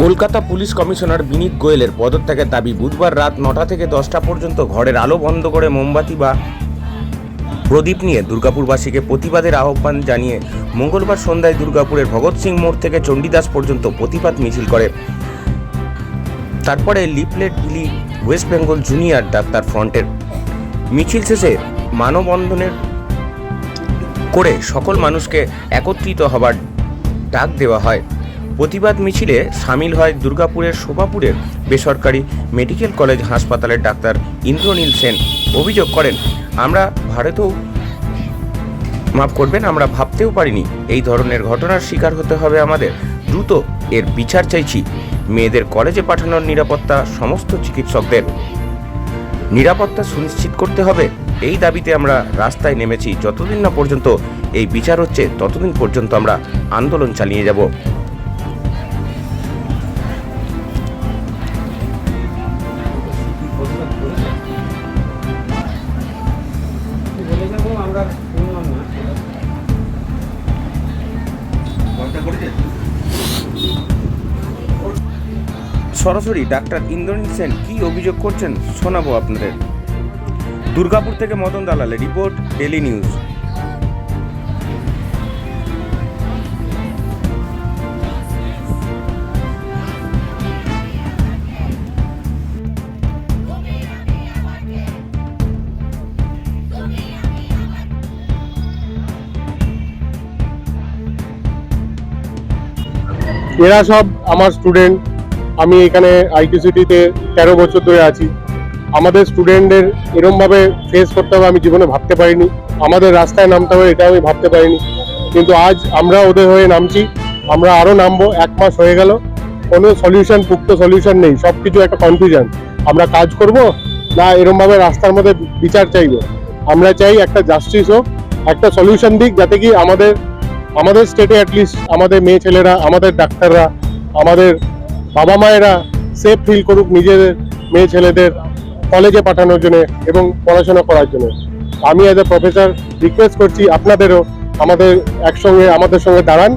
Kolkata police commissioner বিনীত গোয়েলের পদত্যাগের দাবি। বুধবার রাত 9টা থেকে 10টা পর্যন্ত ঘরের আলো বন্ধ করে মোমবাতি বা প্রদীপ নিয়ে দুর্গাপুরবাসীকে প্রতিবাদের আহ্বান জানিয়ে মঙ্গলবার সন্ধ্যায় দুর্গাপুরের ভগৎ সিং মোড় থেকে চণ্ডীদাস পর্যন্ত প্রতিবাদ মিছিল করে। তারপরে লিফলেট বিলি ওয়েস্ট বেঙ্গল জুনিয়র ডাক্তার ফ্রন্টের মিছিল শেষে মানববন্ধনের করে সকল মানুষকে একত্রিত হবার ডাক দেওয়া হয়। প্রতিবাদ মিছিলে সামিল হয় দুর্গাপুরের শোভাপুরের বেসরকারি মেডিকেল কলেজ হাসপাতালের ডাক্তার ইন্দ্রনীল সেন। অভিযোগ করেন, আমরা আমরা ভাবতেও পারিনি এই ধরনের ঘটনার শিকার হতে হবে আমাদের। দ্রুত এর বিচার চাইছি। মেয়েদের কলেজে পাঠানোর নিরাপত্তা সমস্ত চিকিৎসকদের নিরাপত্তা সুনিশ্চিত করতে হবে। এই দাবিতে আমরা রাস্তায় নেমেছি। যতদিন না পর্যন্ত এই বিচার হচ্ছে ততদিন পর্যন্ত আমরা আন্দোলন চালিয়ে যাব। সরাসরি ডাক্তার ইন্দ্রনীল সেন কি অভিযোগ করছেন শোনাবো আপনাদের। দুর্গাপুর থেকে মদন দালালের রিপোর্ট, ডেলি নিউজ। এরা সব আমার স্টুডেন্ট। আমি এখানে আইটিসিটিতে 13 বছর ধরে আছি। আমাদের স্টুডেন্টদের এরমভাবে ফেস করতে হবে আমি জীবনে ভাবতে পারিনি। আমাদের রাস্তায় নামতে হবে এটা আমি ভাবতে পারিনি, কিন্তু আজ আমরা ওদের হয়ে নামছি। আমরা আরও নামবো। 1 মাস হয়ে গেল, কোনো সলিউশন, পুক্ত সলিউশন নেই। সব কিছু একটা কনফিউশন। আমরা কাজ করব না এরমভাবে রাস্তার মধ্যে বিচার চাইব? আমরা চাই একটা জাস্টিস হোক, একটা সলিউশন দিক, যাতে কি আমাদের স্টেটে অ্যাটলিস্ট আমাদের মেয়ে ছেলেরা, আমাদের ডাক্তাররা, আমাদের বাবা মায়েরা সেফ ফিল করুক নিজেদের মেয়ে ছেলেদের কলেজে পাঠানোর জন্য এবং পড়াশোনা করার জন্য। আমি অ্যাজ এ প্রফেসর রিকোয়েস্ট করছি আপনাদেরও আমাদের সঙ্গে দাঁড়ান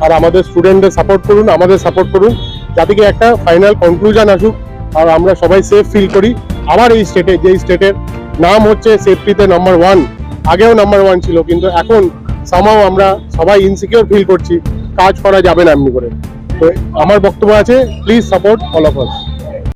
আর আমাদের স্টুডেন্টদের সাপোর্ট করুন, আমাদের সাপোর্ট করুন, যাতে কি একটা ফাইনাল কনক্লুশন আসুক আর আমরা সবাই সেফ ফিল করি। আবার এই স্টেটে, যেই স্টেটের নাম হচ্ছে সেফটিতে নাম্বার 1, আগেও নাম্বার 1 ছিল, কিন্তু এখন সামহাও আমরা সবাই ইনসিকিউর ফিল করছি। কাজ করা যাবে না এমনি করে। তো আমার বক্তব্য আছে, please support all of us.